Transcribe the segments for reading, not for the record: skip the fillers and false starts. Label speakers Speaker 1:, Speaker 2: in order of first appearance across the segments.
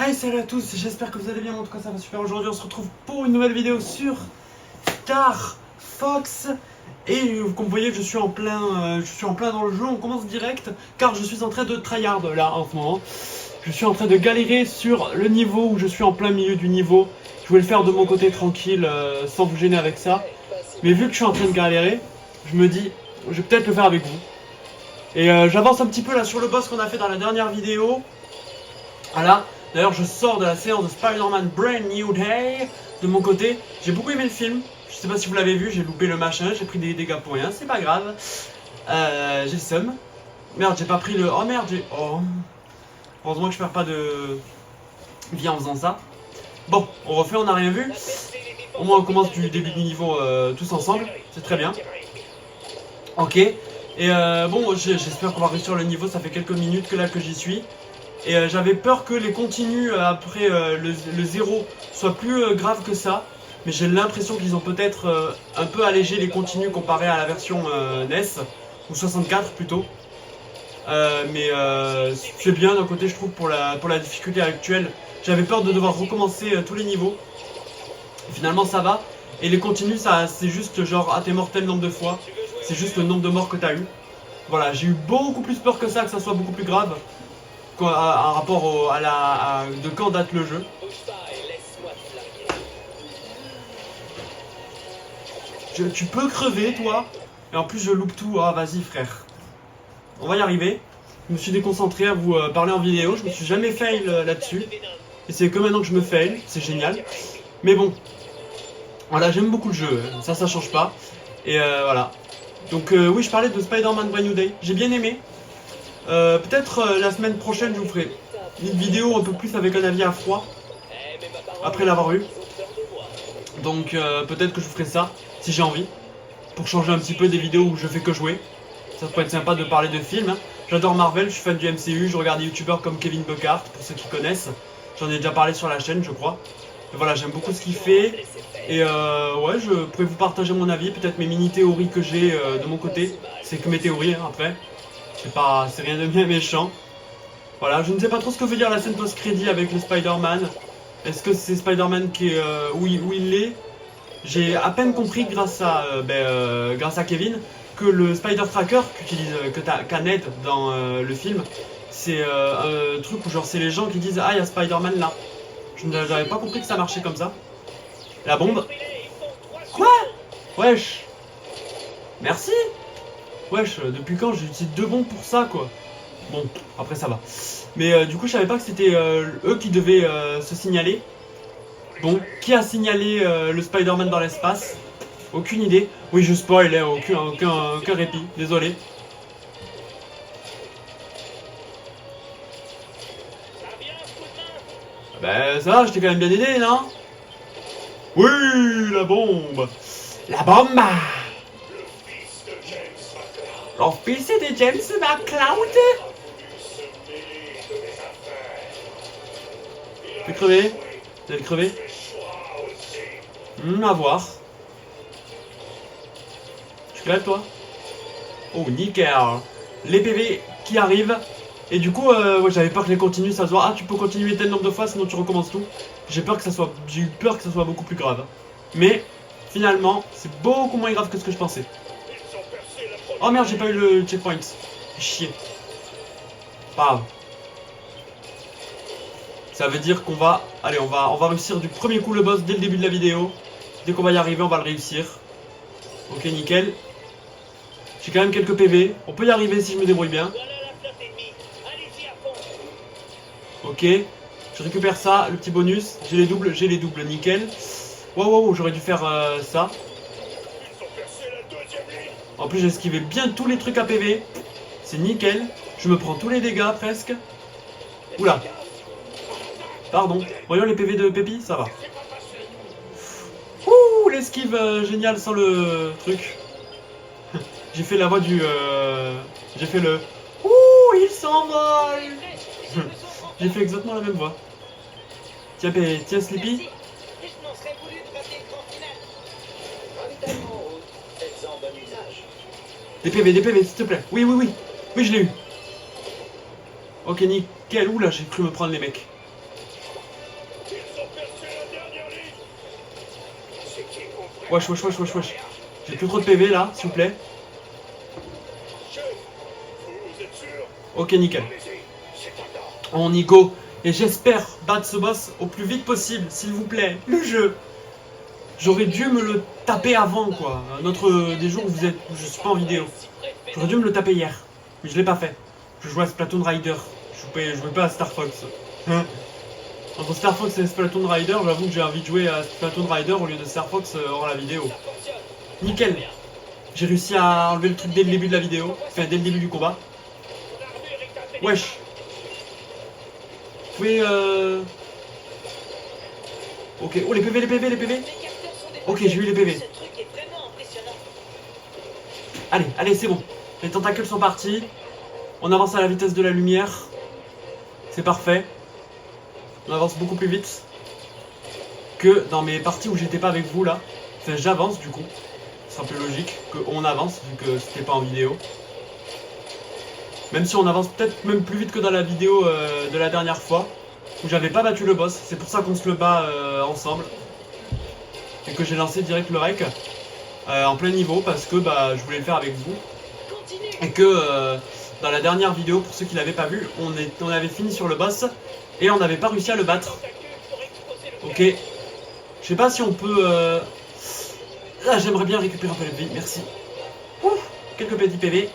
Speaker 1: Hey, salut à tous, j'espère que vous allez bien, en tout cas ça va super. Aujourd'hui on se retrouve pour une nouvelle vidéo sur Star Fox. Et comme vous voyez je suis en plein dans le jeu, on commence direct car je suis en train de tryhard là en ce moment. Je suis en train de galérer sur le niveau où je suis en plein milieu du niveau. Je voulais le faire de mon côté tranquille, sans vous gêner avec ça. Mais vu que je suis en train de galérer, je me dis, je vais peut-être le faire avec vous. Et j'avance un petit peu là sur le boss qu'on a fait dans la dernière vidéo. Voilà. D'ailleurs, je sors de la séance de Spider-Man Brand New Day. De mon côté, j'ai beaucoup aimé le film. Je sais pas si vous l'avez vu, j'ai loupé le machin, j'ai pris des dégâts pour rien, c'est pas grave. J'ai le seum. Merde, j'ai pas pris le... Oh merde, j'ai... Oh. Heureusement que je perds pas de vie en faisant ça. Bon, on refait, on n'a rien vu. Au moins, on commence du début du niveau tous ensemble. C'est très bien. Ok. Et bon, j'espère qu'on va réussir le niveau. Ça fait quelques minutes que j'y suis. Et j'avais peur que les continues après le 0 soient plus graves que ça. Mais j'ai l'impression qu'ils ont peut-être un peu allégé les continues comparé à la version NES. Ou 64 plutôt. Mais c'est bien d'un côté je trouve pour la difficulté actuelle. J'avais peur de devoir recommencer tous les niveaux. Et finalement ça va. Et les continues c'est juste genre t'es mort tel nombre de fois. C'est juste le nombre de morts que t'as eu. Voilà, j'ai eu beaucoup plus peur que ça soit beaucoup plus grave. En rapport de quand date le jeu. Tu peux crever toi. Et en plus je loupe tout. Ah vas-y frère. On va y arriver. Je me suis déconcentré à vous parler en vidéo. Je me suis jamais fail là-dessus. Et c'est que maintenant que je me fail. C'est génial. Mais bon. Voilà, j'aime beaucoup le jeu. Ça change pas. Et voilà. Donc oui, je parlais de Spider-Man Brand New Day. J'ai bien aimé. Peut-être la semaine prochaine je vous ferai une vidéo un peu plus avec un avis à froid après l'avoir eu. Donc peut-être que je vous ferai ça si j'ai envie, pour changer un petit peu des vidéos où je fais que jouer. Ça pourrait être sympa de parler de films hein. J'adore Marvel, je suis fan du MCU, je regarde des youtubeurs comme Kevin Buckhart pour ceux qui connaissent. J'en ai déjà parlé sur la chaîne je crois. Et voilà, j'aime beaucoup ce qu'il fait. Et ouais, je pourrais vous partager mon avis, peut-être mes mini théories que j'ai de mon côté. C'est que mes théories hein, après. C'est rien de bien méchant. Voilà, je ne sais pas trop ce que veut dire la scène post-crédit avec le Spider-Man. Est-ce que c'est Spider-Man qui est où il est? J'ai à peine compris grâce à Kevin que le Spider-Tracker qu'a Ned dans le film, c'est un truc où genre c'est les gens qui disent ah il y a Spider-Man là. Je n'avais pas compris que ça marchait comme ça. La bombe. Quoi? Wesh. Merci. Wesh, depuis quand j'utilise 2 bombes pour ça quoi? Bon, après ça va. Mais du coup je savais pas que c'était eux qui devaient se signaler. Bon, qui a signalé le Spider-Man dans l'espace? Aucune idée. Oui je spoil, hein, aucun répit, désolé. Ben ça va, je t'ai quand même bien aidé, non? Oui, la bombe. La bombe. Le fils de James McCloud. Tu peux crever? Vous allez crever? À voir. Tu crèves toi? Oh nickel. Les PV qui arrivent. Et du coup ouais, j'avais peur que les continues ça se voit. Ah tu peux continuer tel nombre de fois sinon tu recommences tout. J'ai eu peur que ça soit beaucoup plus grave. Mais finalement c'est beaucoup moins grave que ce que je pensais. Oh merde, j'ai pas eu le checkpoint. Chier. Pas grave. Ça veut dire qu'on va... Allez, on va réussir du premier coup le boss dès le début de la vidéo. Dès qu'on va y arriver, on va le réussir. Ok, nickel. J'ai quand même quelques PV. On peut y arriver si je me débrouille bien. Ok. Je récupère ça, le petit bonus. J'ai les doubles, nickel. Wow, j'aurais dû faire ça. En plus j'ai esquivé bien tous les trucs à PV. C'est nickel. Je me prends tous les dégâts presque. Oula. Pardon. Voyons les PV de Pépi, ça va. Ouh, l'esquive géniale sans le truc. J'ai fait la voix du... J'ai fait le... Ouh, il s'envole. J'ai fait exactement la même voix. Tiens Sleepy. Des PV, s'il te plaît. Oui, je l'ai eu. Ok, nickel. Oula, j'ai cru me prendre les mecs. Wesh, wesh, wesh, wesh, wesh. J'ai plus trop de PV là, s'il vous plaît. Ok, nickel. On y go. Et j'espère battre ce boss au plus vite possible, s'il vous plaît. Le jeu. J'aurais dû me le taper avant, quoi. Des jours où je suis pas en vidéo. J'aurais dû me le taper hier. Mais je l'ai pas fait. Je jouais à Splatoon Rider. Je jouais pas à Star Fox. Hein? Entre Star Fox et Splatoon Rider, j'avoue que j'ai envie de jouer à Splatoon Rider au lieu de Star Fox hors la vidéo. Nickel. J'ai réussi à enlever le truc dès le début de la vidéo. Enfin, dès le début du combat. Wesh. Vous pouvez Ok, oh les PV, les PV, les PV. Ok, j'ai eu les PV. Allez, allez, c'est bon. Les tentacules sont partis. On avance à la vitesse de la lumière. C'est parfait. On avance beaucoup plus vite que dans mes parties où j'étais pas avec vous là. Enfin, j'avance du coup. C'est un peu logique qu'on avance vu que c'était pas en vidéo. Même si on avance peut-être même plus vite que dans la vidéo de la dernière fois où j'avais pas battu le boss. C'est pour ça qu'on se le bat ensemble. Et que j'ai lancé direct le rec en plein niveau parce que je voulais le faire avec vous. Et que dans la dernière vidéo, pour ceux qui l'avaient pas vu, on avait fini sur le boss et on n'avait pas réussi à le battre. Ok. Je sais pas si on peut... Là, j'aimerais bien récupérer un peu de vie, merci. Ouf, quelques petits PV.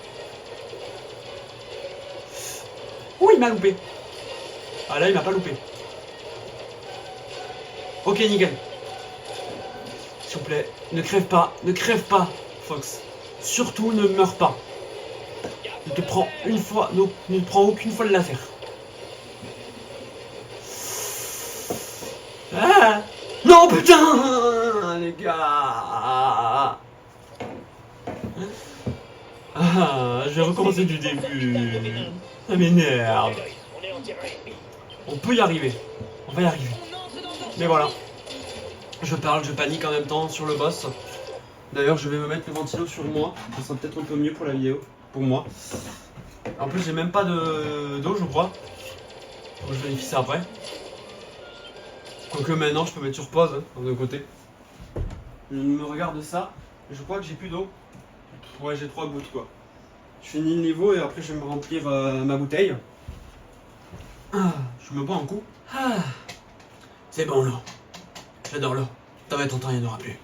Speaker 1: Ouh, il m'a loupé. Ah là, il m'a pas loupé. Ok, nickel. S'il vous plaît, ne crève pas, Fox. Surtout, ne meurs pas. Ne te prends une fois, ne te prends aucune fois de l'affaire. Ah non, putain, les gars. Ah, je vais recommencer du début. Ça m'énerve. On peut y arriver. On va y arriver. Mais voilà. Je parle, je panique en même temps sur le boss. D'ailleurs, je vais me mettre le ventilo sur moi. Ça sera peut-être un peu mieux pour la vidéo. Pour moi. En plus, j'ai même pas d'eau, je crois. Donc, je vérifie ça après. Quoique maintenant, je peux mettre sur pause, hein, de côté. Je me regarde ça. Je crois que j'ai plus d'eau. Ouais, j'ai 3 gouttes, quoi. Je finis le niveau et après, je vais me remplir ma bouteille. Ah, je me bois un coup. Ah, c'est bon, l'eau. J'adore l'eau. Ça va être longtemps, il n'y en aura plus.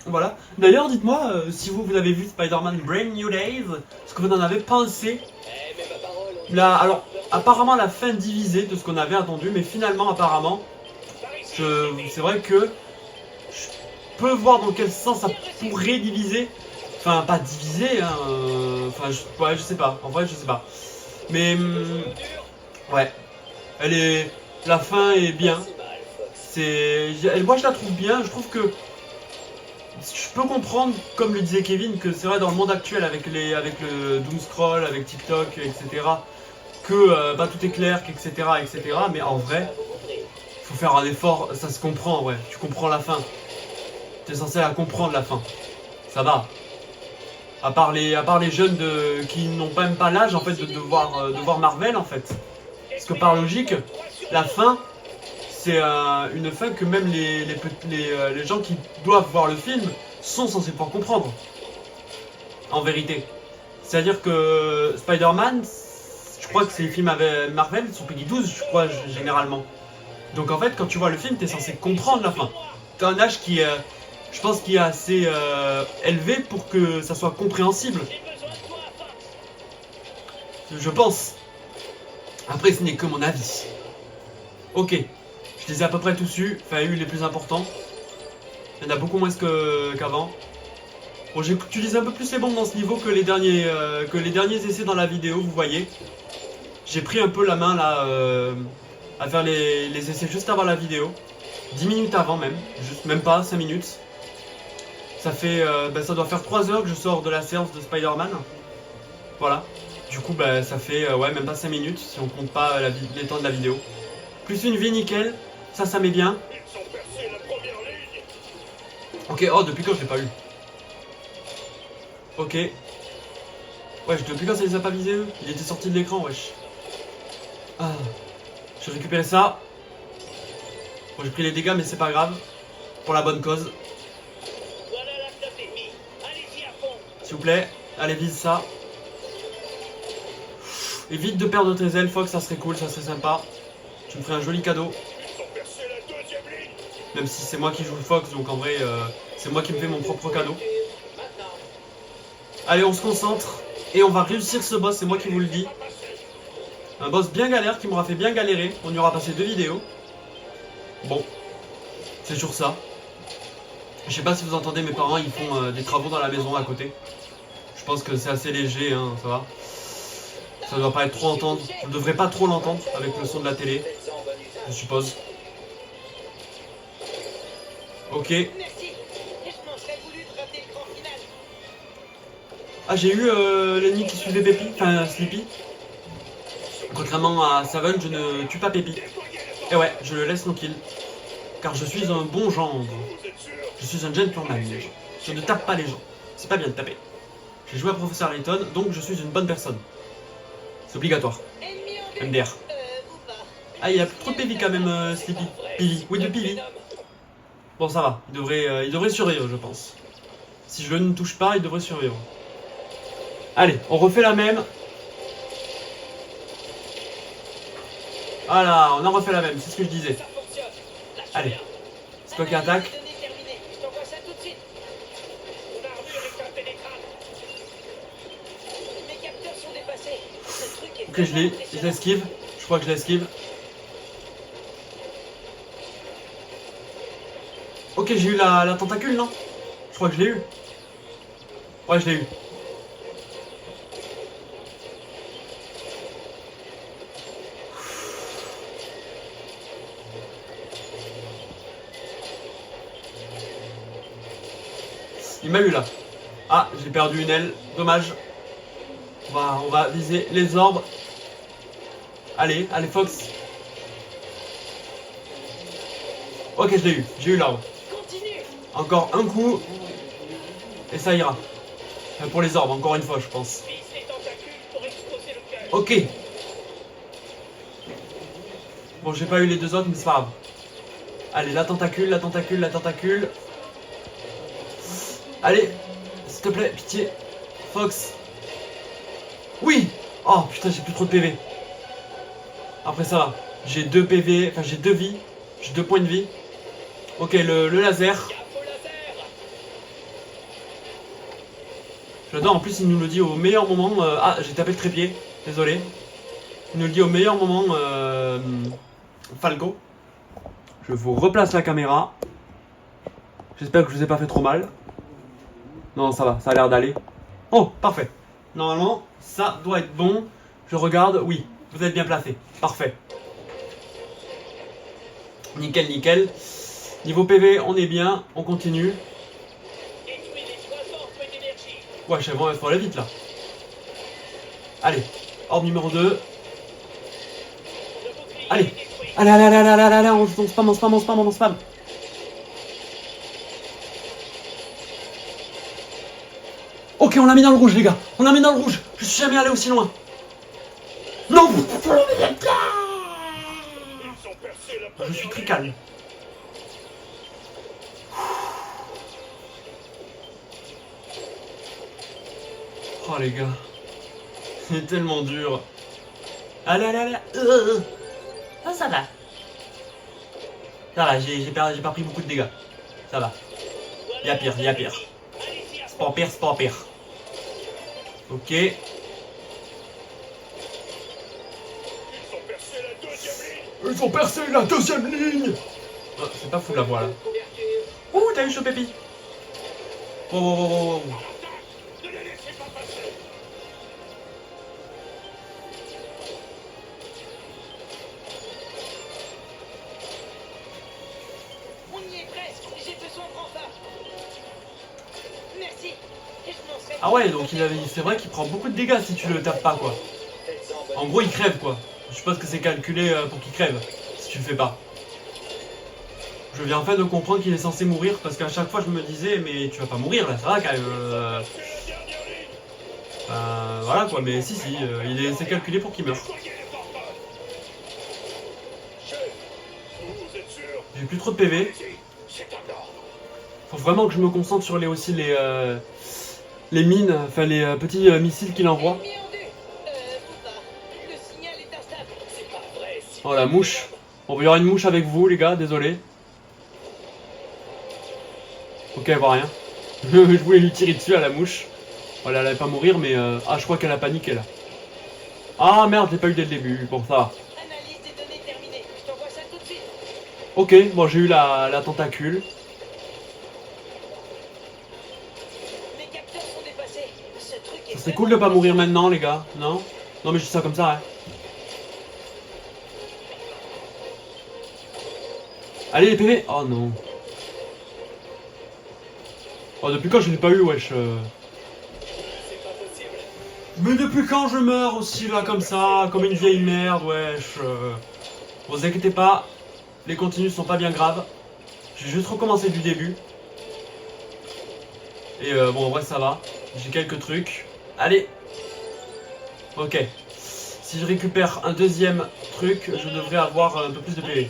Speaker 1: Voilà. D'ailleurs, dites-moi si vous avez vu Spider-Man Brand New Days, ce que vous en avez pensé. Là, alors, apparemment, la fin divisée de ce qu'on avait attendu, mais finalement, apparemment, c'est vrai que je peux voir dans quel sens ça pourrait diviser. Enfin, pas diviser, hein. Enfin, ouais, je sais pas. En vrai, je sais pas. Mais, ouais. La fin est bien. Moi, je la trouve bien. Je trouve que je peux comprendre, comme le disait Kevin, que c'est vrai dans le monde actuel avec le doom scroll, avec TikTok, etc. que tout est clair, etc., etc. Mais en vrai, faut faire un effort, ça se comprend, ouais. Tu comprends la fin. Tu es censé la comprendre la fin. Ça va. À part les jeunes qui n'ont même pas l'âge en fait de voir Marvel en fait. Parce que par logique, la fin, c'est une fin que même les gens qui doivent voir le film sont censés pouvoir comprendre. En vérité. C'est-à-dire que Spider-Man, je crois que ces films avec Marvel sont Peggy 12, je crois, généralement. Donc en fait, quand tu vois le film, t'es censé comprendre la fin. T'as un âge qui, je pense, qui est assez élevé pour que ça soit compréhensible. Je pense. Après, ce n'est que mon avis. Ok. Je les ai à peu près tous eus. Enfin, eu les plus importants. Il y en a beaucoup moins qu'avant. Bon, j'ai utilisé un peu plus les bombes dans ce niveau que les derniers essais dans la vidéo, vous voyez. J'ai pris un peu la main là à faire les essais juste avant la vidéo. 10 minutes avant même, juste même pas 5 minutes. Ça fait, ça doit faire 3 heures que je sors de la séance de Spider-Man. Voilà. Du coup, ça fait ouais, même pas 5 minutes si on compte pas les temps de la vidéo. Plus une vie nickel, ça met bien. Ok, oh, depuis quand je l'ai pas eu. Ok. Wesh, depuis quand ça les a pas visés eux? Il était sorti de l'écran, wesh. Ah. J'ai récupéré ça. Bon, j'ai pris les dégâts, mais c'est pas grave. Pour la bonne cause. S'il vous plaît, allez, vise ça. Évite de perdre tes ailes, Fox, ça serait cool, ça serait sympa. Tu me ferais un joli cadeau. Même si c'est moi qui joue le Fox, donc en vrai, c'est moi qui me fais mon propre cadeau. Allez, on se concentre. Et on va réussir ce boss, c'est moi qui vous le dis. Un boss bien galère, qui m'aura fait bien galérer. On y aura passé 2 vidéos. Bon, c'est toujours ça. Je sais pas si vous entendez, mes parents, ils font des travaux dans la maison à côté. Je pense que c'est assez léger, hein, ça va. Ça doit pas être trop entendre. Je ne devrais pas trop l'entendre avec le son de la télé, je suppose. Ok. Ah, j'ai eu l'ennemi qui suivait Pépi, enfin Sleepy. Contrairement à Savon, je ne tue pas Pépi. Et ouais, je le laisse tranquille. Car je suis un bon gendre. Je suis un gentleman. Je ne tape pas les gens. C'est pas bien de taper. J'ai joué à Professeur Layton, donc je suis une bonne personne. C'est obligatoire. MDR. Ah, il a plus trop de PV quand même, Sleepy. Pili. Oui, de PV. Bon, ça va. Il devrait survivre, je pense. Si je ne touche pas, il devrait survivre. Allez, on refait la même. Voilà, on en refait la même, c'est ce que je disais. Allez, c'est toi qui attaque. Ok, je l'esquive. Je crois que je l'esquive. Ok, j'ai eu la tentacule, non? Je crois que je l'ai eu. Ouais, je l'ai eu. Il m'a eu là. Ah, j'ai perdu une aile. Dommage. On va viser les orbes. Allez, allez Fox. Ok, je l'ai eu. J'ai eu l'arbre. Encore un coup. Et ça ira. Enfin, pour les orbes, encore une fois, je pense. Ok. Bon, j'ai pas eu les 2 autres, mais c'est pas grave. Allez, la tentacule, la tentacule, la tentacule. Allez, s'il te plaît, pitié. Fox. Oui. Oh, putain, j'ai plus trop de PV. Après, ça va. J'ai 2 PV, enfin, j'ai 2 vies. J'ai 2 points de vie. Ok, le laser. J'adore, en plus, il nous le dit au meilleur moment. Ah, j'ai tapé le trépied. Désolé. Il nous le dit au meilleur moment, Falco. Je vous replace la caméra. J'espère que je vous ai pas fait trop mal. Non, ça va, ça a l'air d'aller. Oh, parfait. Normalement, ça doit être bon. Je regarde, oui, vous êtes bien placé. Parfait. Nickel, nickel. Niveau PV, on est bien. On continue. Ouais, je sais vraiment, il faut aller vite là. Allez, orbe numéro 2. Allez. Allez, allez, allez, allez, allez, allez, on spam, on spam, on spam, on spam. Ok, on l'a mis dans le rouge, les gars. On l'a mis dans le rouge. Je suis jamais allé aussi loin. Non. Je suis très calme. Oh les gars. C'est tellement dur. Allez, allez, allez. Ah, ça va. Ça va, j'ai pas pris beaucoup de dégâts. Ça va. Y'a pire, y'a pire. C'est pas pire, c'est pas pire. Ok. Ils ont percé la 2e ligne. Oh, c'est pas fou la voix là. Ouh, t'as eu chaud Pépi. Oh, oh, oh, oh, oh. Ah ouais, donc c'est vrai qu'il prend beaucoup de dégâts si tu le tapes pas quoi. En gros il crève quoi. Je suppose que c'est calculé pour qu'il crève si tu le fais pas. Je viens enfin de comprendre qu'il est censé mourir parce qu'à chaque fois je me disais mais tu vas pas mourir là, ça va quand même. Voilà quoi, mais si, c'est calculé pour qu'il meure. J'ai plus trop de PV. Faut vraiment que je me concentre sur les mines, enfin les petits missiles qu'il envoie. Oh la mouche. Bon, il y aura une mouche avec vous les gars, désolé. Ok, elle voit rien. Je voulais lui tirer dessus à la mouche. Voilà, elle allait pas mourir, mais ah, je crois qu'elle a paniqué là. Ah merde, j'ai pas eu dès le début. Bon, ça va. Ok, bon, j'ai eu la tentacule. Ça serait cool de pas mourir maintenant, les gars. Non? Non, mais je dis ça comme ça, hein. Allez, les PV. Oh non. Oh, depuis quand je l'ai pas eu, wesh. Mais depuis quand je meurs aussi, là, comme ça, comme une vieille merde, wesh. Vous inquiétez pas, les continues sont pas bien graves. J'ai juste recommencé du début. Et bon, en vrai, ça va. J'ai quelques trucs. Allez. Ok. Si je récupère un deuxième truc, je devrais avoir un peu plus de PV.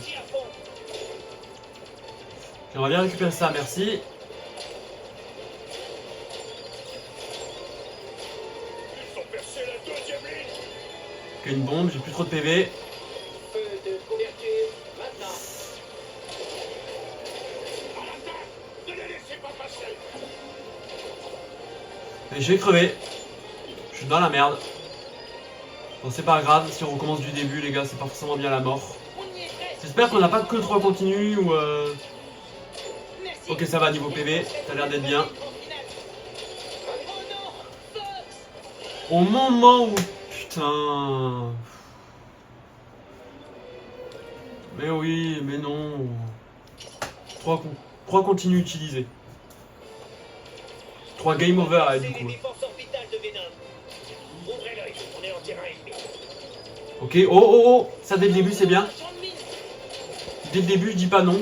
Speaker 1: J'aimerais bien récupérer ça, merci. Ok, une bombe, j'ai plus trop de PV. Et je vais crever. Je suis dans la merde. Bon, c'est pas grave, si on recommence du début, les gars, c'est pas forcément bien la mort. J'espère qu'on n'a pas que 3 continues ou Ok, ça va niveau PV, ça a l'air d'être bien. Au moment où... Putain... Mais oui, mais non... 3 continues utilisées. 3 game over, du coup. Ok, oh oh oh, ça dès le début c'est bien. Dès le début je dis pas non.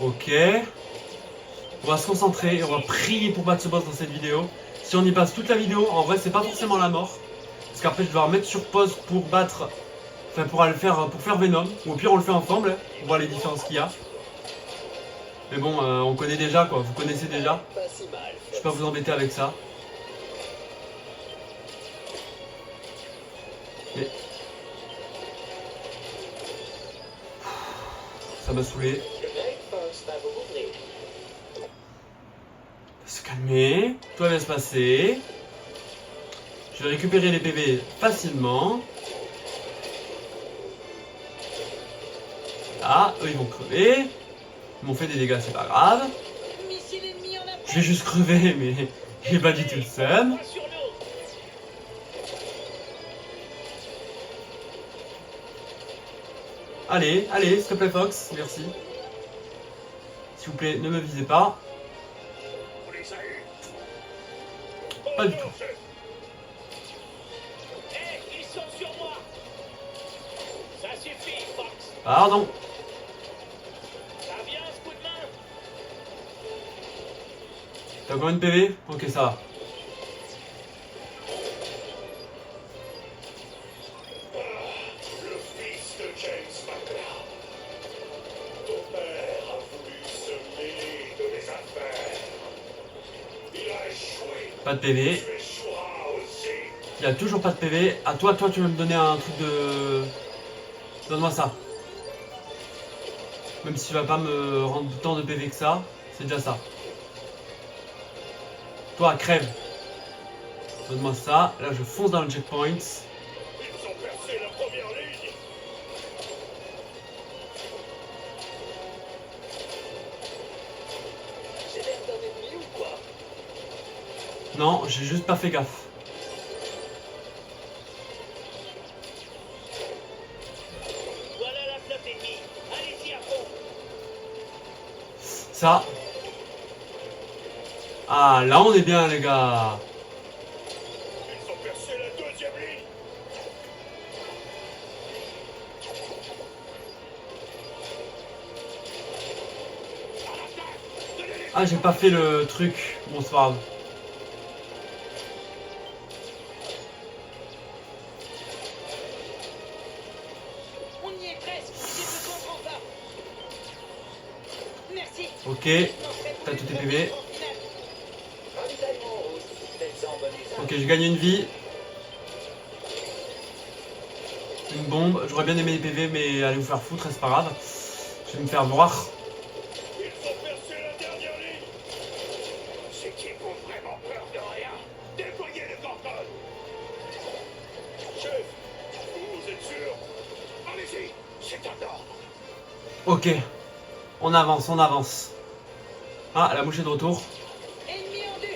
Speaker 1: Ok. On va se concentrer et on va prier pour battre ce boss dans cette vidéo. Si on y passe toute la vidéo, en vrai c'est pas forcément la mort. Parce qu'après je vais devoir mettre sur pause pour battre... Enfin pour aller faire, pour faire Venom. Ou au pire on le fait ensemble, pour voir les différences qu'il y a. Mais bon, on connaît déjà quoi, vous connaissez déjà. Je vais pas vous embêter avec ça. Mais... Ça m'a saoulé. Se calmer, tout va bien se passer. Je vais récupérer les PV facilement. Ah, eux ils vont crever. Ils m'ont fait des dégâts, c'est pas grave. Je vais juste crever, mais j'ai pas du tout le seum. Allez, allez, s'il te plaît Fox, merci. S'il vous plaît, ne me visez pas. Pas du tout. Pardon. T'as encore une PV? Ok, ça va. Pas de PV. Il a toujours pas de PV. À toi, tu veux me donner un truc de... Donne-moi ça. Même si tu vas pas me rendre tant de PV que ça, c'est déjà ça. Toi, crève. Donne-moi ça. Là, je fonce dans le checkpoint.
Speaker 2: Ils ont percé la première ligne. J'ai l'air d'un ennemi ou quoi?
Speaker 1: Non, j'ai juste pas fait gaffe.
Speaker 2: Voilà la flotte ennemie. Allez-y à fond.
Speaker 1: Ça. Ah, là, on est bien, les gars.
Speaker 2: Ils ont percé la deuxième ligne. À l'attaque. Ne les
Speaker 1: Ah, j'ai pas fait le truc. Bon, c'est pas grave.
Speaker 2: On y est presque. J'ai besoin de renfort. Merci.
Speaker 1: Ok, t'as tous tes PV. Ok, je gagne une vie. Une bombe. J'aurais bien aimé les PV, mais allez vous faire foutre, c'est pas grave. Je vais me faire voir.
Speaker 3: Ils ont percé la dernière ligne. C'est qu'ils ont vraiment peur de rien. Déployez les cordones. Chef, vous êtes sûr? Allez-y, c'est un ordre.
Speaker 1: Ok, on avance, on avance. Ah, la mouche est de retour.
Speaker 2: Ennemi en vue.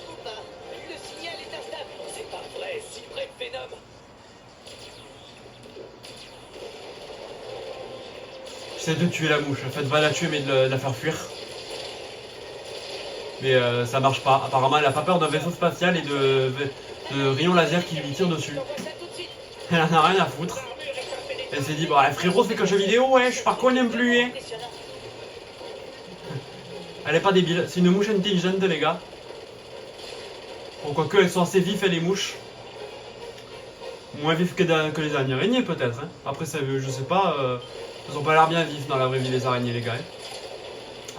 Speaker 2: Ou pas. Le signal est instable.
Speaker 3: C'est pas vrai, si près de Venom.
Speaker 1: J'essaie de tuer la mouche. En fait, va la tuer, mais de la faire fuir. Mais ça marche pas. Apparemment, elle a pas peur d'un vaisseau spatial et de rayons laser qui lui tirent dessus.
Speaker 2: On voit ça tout de suite.
Speaker 1: Elle en a rien à foutre. Elle s'est dit, bah frérot, c'est qu'un jeu vidéo, ouais, je suis pas con non plus, hein.
Speaker 2: Impressionnant.
Speaker 1: Elle est pas débile, c'est une mouche intelligente, les gars. Bon, quoique, elles sont assez vives, les mouches. Moins vives que les araignées, peut-être. Hein. Après, ça, je sais pas, elles ont pas l'air bien vives dans la vraie vie, les araignées, les gars. Hein.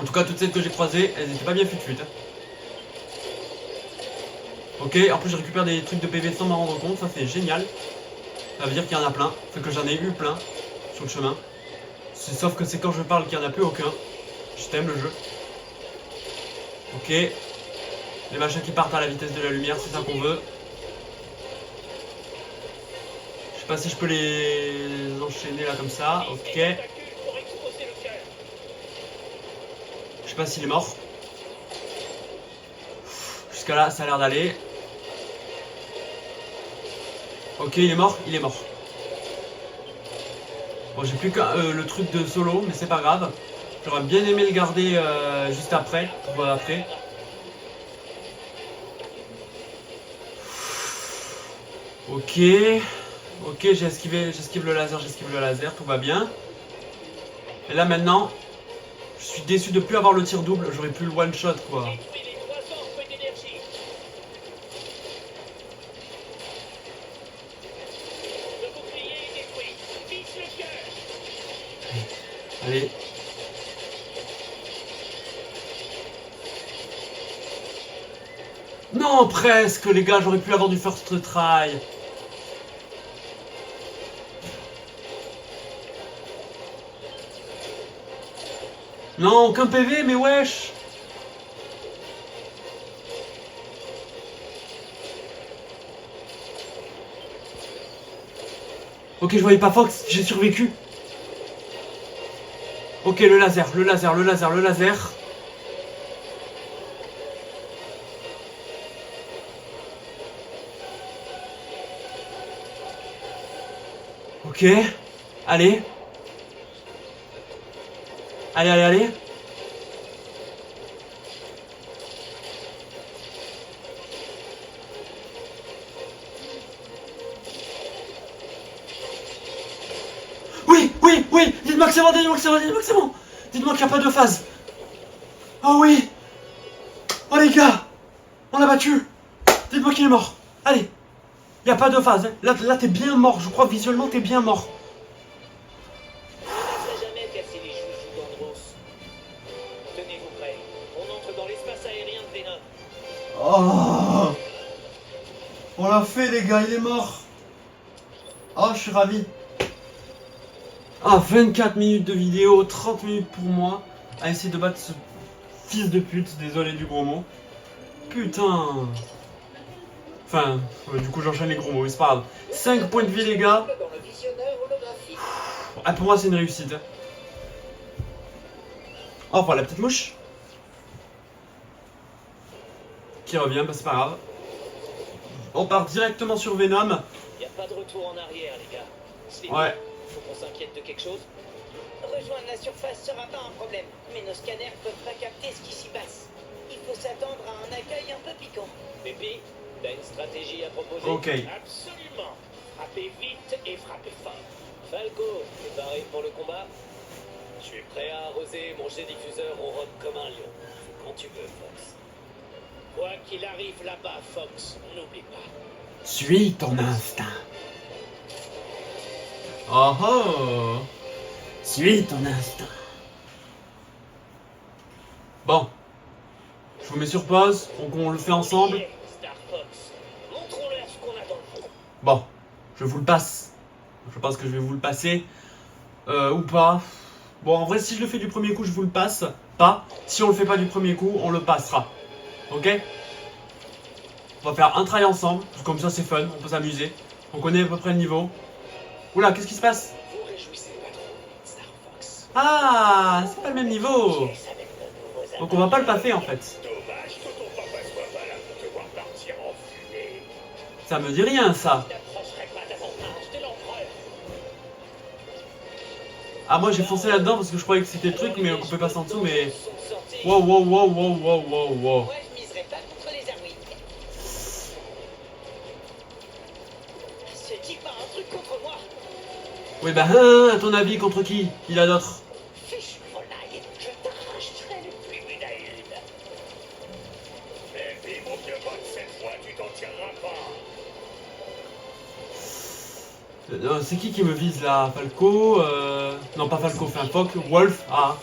Speaker 1: En tout cas, toutes celles que j'ai croisées, elles étaient pas bien fut-fut. Hein. Ok, en plus, je récupère des trucs de PV sans m'en rendre compte, ça c'est génial. Ça veut dire qu'il y en a plein, enfin que j'en ai eu plein sur le chemin. Sauf que c'est quand je parle qu'il n'y en a plus aucun. Je t'aime le jeu. Ok. Les machins qui partent à la vitesse de la lumière, c'est ça qu'on veut. Je sais pas si je peux les enchaîner là comme ça. Ok. Je sais pas s'il est mort. Jusqu'à là, ça a l'air d'aller. Ok, il est mort, il est mort. Bon, j'ai plus que le truc de solo, mais c'est pas grave. J'aurais bien aimé le garder juste après, pour après. Ok. Ok, j'esquive le laser, tout va bien. Et là maintenant, je suis déçu de plus avoir le tir double, j'aurais pu le one shot quoi.
Speaker 2: Détruis les 300 feux d'énergie. Le bouclier est détruit. Vise le cœur.
Speaker 1: Allez. Non, presque les gars, j'aurais pu avoir du first try. Non, aucun PV, mais wesh. Ok, je voyais pas Fox, j'ai survécu. Ok, le laser. Ok, allez. Allez. Oui, dites-moi que c'est bon, dites-moi qu'il n'y a pas de phase. Oh oui. Oh les gars, on l'a battu. Dites-moi qu'il est mort. Allez, il n'y a pas de phase. Hein. Là t'es bien mort, je crois visuellement t'es bien mort.
Speaker 2: Ça n'a jamais cassé les joujoux d'Andros. Tenez-vous prêts. On entre dans l'espace aérien de Venom.
Speaker 1: Oh, on l'a fait les gars, il est mort. Oh, je suis ravi. Ah, 24 minutes de vidéo, 30 minutes pour moi à essayer de battre ce fils de pute, désolé du gros mot. Putain. Enfin, du coup j'enchaîne les gros mots, mais c'est pas grave. 5 points de vie les gars.
Speaker 2: Dans le visionneur holographique.
Speaker 1: Ah, pour moi c'est une réussite. Oh, enfin la petite mouche. Qui revient, bah c'est pas grave. On part directement sur Venom.
Speaker 2: Y a pas de retour en arrière, les gars. C'est
Speaker 1: Ouais.
Speaker 2: Faut qu'on s'inquiète de quelque chose. Rejoindre la surface sera pas un problème, mais nos scanners peuvent pas capter ce qui s'y passe. Il faut s'attendre à un accueil un peu piquant. Pépé, t'as une stratégie à proposer?
Speaker 1: Ok.
Speaker 2: Absolument. Frappez vite et frappez fort. Falco, préparé pour le combat? Je suis prêt à arroser mon jet diffuseur au roc comme un lion. qu'il arrive là-bas, Fox, n'oublie pas.
Speaker 1: Suis ton instinct. Oh oh. Suis ton instinct. Bon. Je vous mets sur pause, donc on le fait ensemble.
Speaker 2: Ok, Star Fox, montrons-leur ce qu'on attend.
Speaker 1: Bon, je vous le passe. Je pense que je vais vous le passer. Ou pas. Bon, en vrai, si je le fais du premier coup, je vous le passe. Pas. Si on le fait pas du premier coup, on le passera. Ok? On va faire un try ensemble. Comme ça, c'est fun. On peut s'amuser. On connaît à peu près le niveau. Oula, qu'est-ce qui se passe?
Speaker 2: Vous réjouissez pas trop, Star Fox.
Speaker 1: Ah, c'est pas le même niveau.
Speaker 2: Yes, avec nos nouveaux
Speaker 1: Donc on va pas le passer en fait.
Speaker 3: Dommage que ton papa soit pas là pour te voir partir en fumée.
Speaker 1: Ça me dit rien ça.
Speaker 2: n'approcherait pas davantage de l'empereur.
Speaker 1: Ah, moi j'ai foncé là-dedans parce que je croyais que c'était le truc, mais on pouvait passer en dessous. Mais
Speaker 2: Sont sortis.
Speaker 1: wow, wow, wow, wow, wow, wow, wow.
Speaker 2: Moi, je miserais pas contre les Arwing. Ce type a un truc contre moi.
Speaker 1: Oui, bah, à ton avis, contre qui? Il a d'autres.
Speaker 2: Fiche, volaille, je t'arracherai le plus une à une.
Speaker 3: Mais puis mon vieux pote, cette fois tu t'en tireras pas.
Speaker 1: C'est qui me vise là? Falco Non, pas Falco, enfin Fox, Wolf. Ah.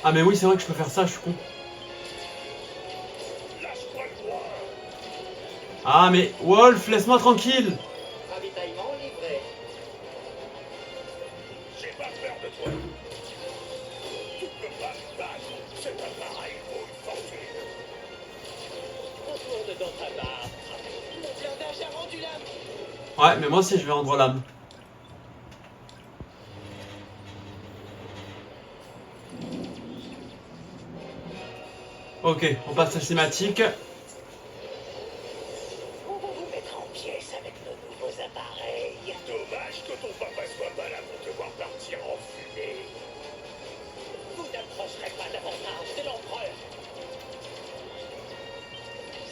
Speaker 1: Ah, mais oui, c'est vrai que je peux faire ça, je suis con.
Speaker 3: Lâche-toi le droit.
Speaker 1: Ah, mais Wolf, laisse-moi tranquille.
Speaker 2: Ravitaillement livré.
Speaker 3: J'ai pas peur de toi. Tu peux pas me battre. Cet appareil vaut une fortune.
Speaker 2: Retourne dans ta barre. Mon blindage a rendu l'âme.
Speaker 1: Ouais, mais moi aussi, je vais rendre l'âme. Ok, on passe à la cinématique.
Speaker 2: On va vous mettre en pièces avec nos nouveaux appareils.
Speaker 3: Dommage que ton papa soit pas là pour te voir partir en fumée.
Speaker 2: Vous n'approcherez pas davantage de l'empereur.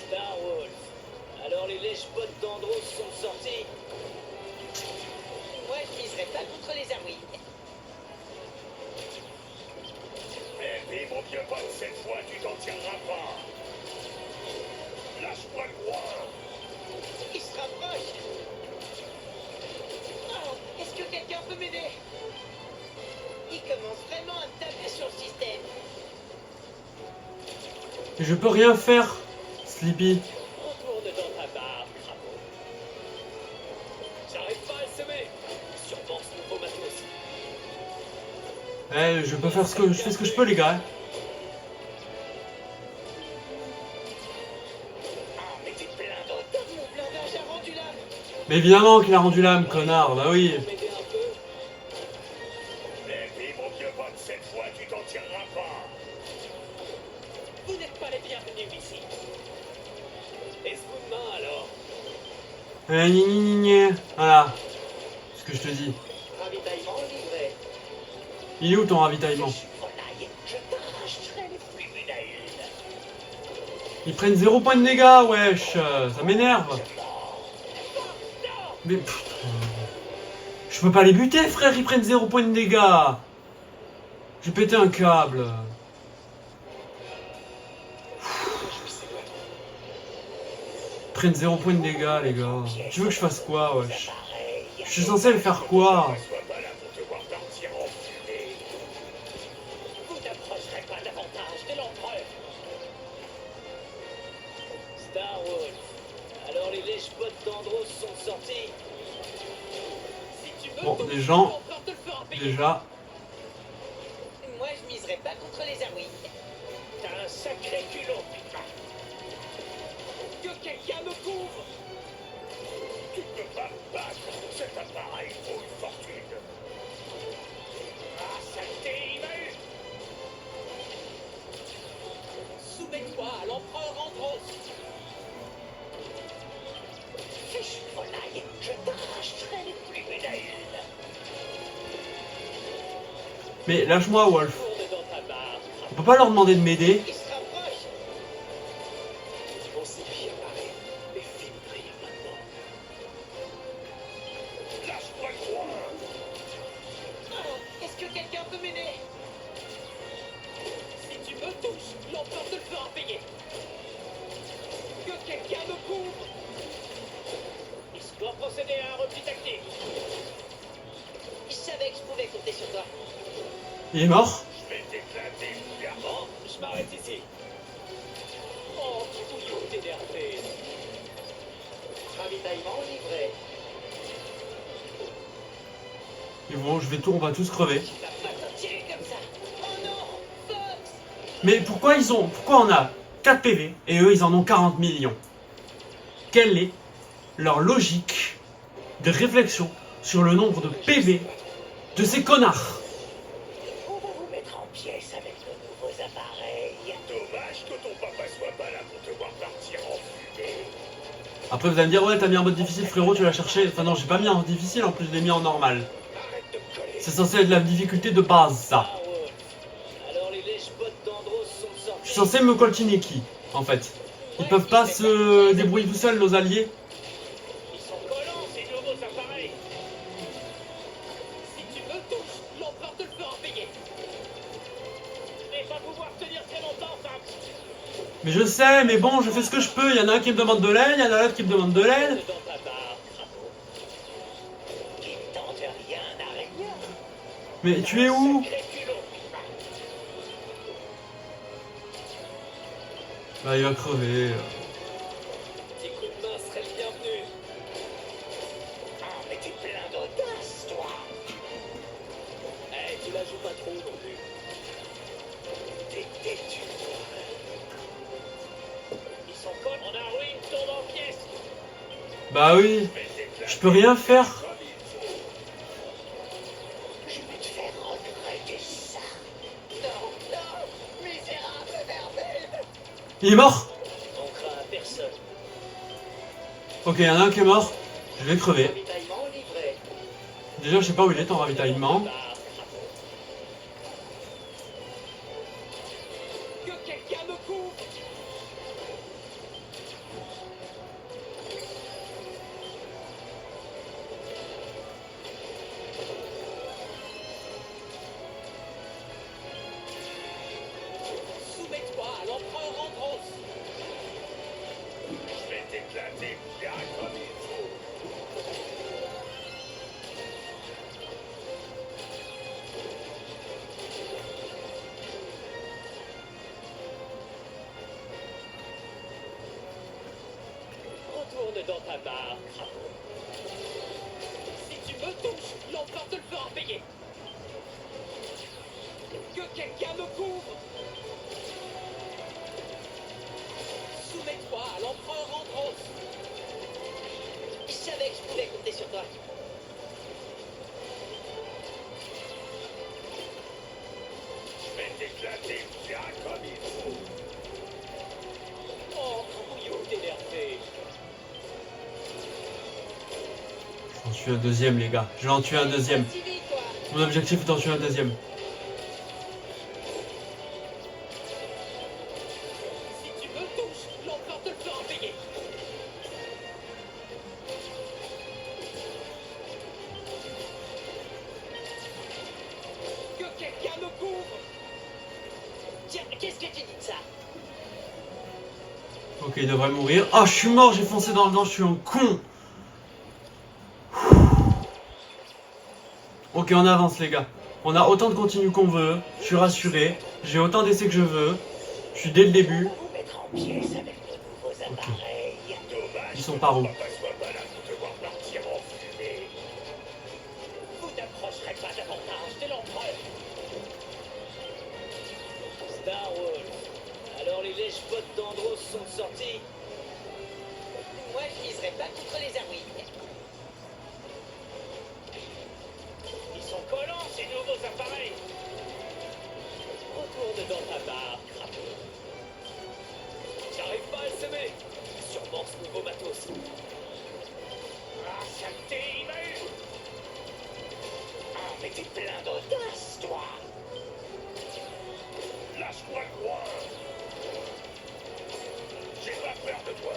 Speaker 2: Star Wolf. Alors les lèche-bottes d'Andros sont sortis. Moi, je miserais pas contre les Arwing.
Speaker 3: Mais puis mon vieux pote, cette fois tu t'en tireras pas. Lâche-moi le droit.
Speaker 2: Il se rapproche. Oh, est-ce que quelqu'un peut m'aider? Il commence vraiment à me taper sur le système.
Speaker 1: Je peux rien faire, Sleepy.
Speaker 2: Retourne dans ta barre, crapaud. J'arrive pas à semer. Sûrement ce nouveau matos.
Speaker 1: Eh, je peux faire ce que je fais ce que je peux, les gars.
Speaker 3: Ah, mais t'es plein d'autres.
Speaker 2: Mon blindage a rendu l'âme.
Speaker 1: Mais évidemment qu'il a rendu l'âme, connard. Bah oui.
Speaker 2: M'aider un peu.
Speaker 3: Mais puis mon vieux pote, cette fois tu t'en tireras pas.
Speaker 2: Vous n'êtes pas les bienvenus ici. Est-ce coup de main alors?
Speaker 1: Gni, gni, gni, gni. Voilà. Ce que je te dis.
Speaker 2: Ravitaillement livré.
Speaker 1: Il est où ton ravitaillement?
Speaker 2: Volaille, je t'arracherai les plus une à une.
Speaker 1: Ils prennent 0 points de dégâts, wesh. Ça m'énerve. Mais pff, je peux pas les buter, frère. Ils prennent 0 points de dégâts. J'ai pété un câble. Ils prennent 0 points de dégâts, les gars. Tu veux que je fasse quoi, wesh? Je suis censé le faire quoi?
Speaker 3: Sois pas là pour te voir partir en fumée.
Speaker 2: Vous n'approcherez pas davantage de l'empereur. Star Wolf. Alors les lèche-bottes d'Andros sont sortis. Si tu veux,
Speaker 1: Bon,
Speaker 2: ton
Speaker 1: des gens,
Speaker 2: empereur te le fera payer.
Speaker 1: déjà.
Speaker 2: Moi, je miserais pas contre les Arwing. T'as un sacré culot, putain. Que quelqu'un me couvre.
Speaker 3: Tu peux pas me battre. Cet appareil vaut une fortune.
Speaker 2: Ah, saleté, il m'a eu. Soumets-toi à l'empereur Andros. Fiche, volaille, je t'arracherai les plus une à une.
Speaker 1: Mais lâche-moi, Wolf.
Speaker 2: Tourne dans ta barre.
Speaker 1: On peut pas leur demander de m'aider?
Speaker 2: Il se rapproche. On s'est bien barré, mais filme rien maintenant.
Speaker 3: Lâche-moi le droit.
Speaker 2: Oh, est-ce que quelqu'un peut m'aider? Si tu me touches, l'empereur
Speaker 1: Il est mort?
Speaker 3: Je vais t'éclater, mon gars.
Speaker 2: Bon, je m'arrête ici. Oh, bouillon énervé. Ravitaillement livré.
Speaker 1: Et bon, on va tous crever.
Speaker 2: Tu vas pas t'en tirer comme ça. Oh non, Fox.
Speaker 1: Mais pourquoi on a 4 PV et eux ils en ont 40 millions? Quelle est leur logique de réflexion sur le nombre de PV de ces connards?
Speaker 2: On va vous mettre en pièces avec nos nouveaux appareils.
Speaker 3: Dommage que ton papa soit pas là pour te voir partir en fumée.
Speaker 1: Après vous allez me dire ouais t'as mis en mode difficile frérot, tu l'as cherché. Enfin non, j'ai pas mis en difficile, en plus je l'ai mis en normal.
Speaker 3: Arrête de me coller.
Speaker 1: C'est censé être la difficulté de base ça.
Speaker 2: Ah ouais. Alors les lèches-bottes d'Andros sont sortis.
Speaker 1: Je suis censé me coltiner qui en fait? Ils peuvent pas se débrouiller tout seuls nos alliés?
Speaker 2: Ils sont collants ces nouveaux appareils. Si tu me touches, l'empereur te le fera payer. Je vais pas pouvoir tenir très longtemps, Fox.
Speaker 1: Mais je sais, mais bon, je fais ce que je peux. Il y en a un qui me demande de l'aide, il y en a l'autre qui me demande de l'aide.
Speaker 2: Dans ta barre, crapaud. Il tente rien à rien.
Speaker 1: Mais tu es où?
Speaker 2: Sacré culot.
Speaker 1: Bah il va crever.
Speaker 2: Petit coup de main serait le bienvenu.
Speaker 3: Ah, mais t'es plein d'audace, toi.
Speaker 2: Eh, tu la joues pas trop non plus.
Speaker 3: T'es têtu.
Speaker 2: Ils sont collants. On a ruine, tombe en pièces.
Speaker 1: Bah oui,
Speaker 3: Je vais t'éclater
Speaker 1: je peux rien faire.
Speaker 3: comme il faut. Je vais te faire regretter ça.
Speaker 2: Non, non, misérable verbule.
Speaker 1: Il est mort?
Speaker 2: On craint à personne.
Speaker 1: Ok, il y en a un qui est mort. Je vais crever.
Speaker 2: Ravitaillement livré.
Speaker 1: Déjà, je sais pas où il est en ravitaillement.
Speaker 2: Barre, crapaud. Que quelqu'un me couvre. Soumets-toi à l'empereur Andros.
Speaker 3: Je vais t'éclater bien comme il faut.
Speaker 2: Retourne dans ta barre, crapaud. Si tu me touches, l'empereur te le fera payer. Que quelqu'un me couvre. Soumets-toi à l'empereur Andros. Je savais que je pouvais compter sur toi.
Speaker 3: Je vais t'éclater bien comme il faut.
Speaker 2: Oh, bouillon énervé.
Speaker 1: J'en suis un deuxième, les gars. Je vais en tuer un deuxième. Mon objectif est d'en tuer un deuxième.
Speaker 2: Si tu me touches, l'empereur te le fera payer. Que quelqu'un me couvre. Tiens, qu'est-ce que tu dis de ça?
Speaker 1: Ok, il devrait mourir. Oh, je suis mort, j'ai foncé dans le dent, je suis un con. Ok, on avance, les gars. On a autant de continu qu'on veut. Je suis rassuré. J'ai autant d'essais que je veux. Je suis dès le début.
Speaker 2: Vous mettre en pièces avec nos nouveaux appareils.
Speaker 3: Dommage
Speaker 1: Ils sont
Speaker 3: que
Speaker 1: par où?
Speaker 3: ton papa soit pas là pour te voir partir en fumée.
Speaker 2: Vous n'approcherez pas davantage de l'empereur. Star Wars. Alors les lèches-bottes d'Andros sont sortis. Moi, je miserais pas contre les Arwings. Ils sont collants, ces nouveaux appareils. Retourne dans ta barre, crapaud. J'arrive pas à le semer. Sûrement ce nouveau matos.
Speaker 3: Ah, saleté, il m'a eu. Ah, mais t'es plein d'audace, toi. Lâche-moi le coin. J'ai pas peur de toi.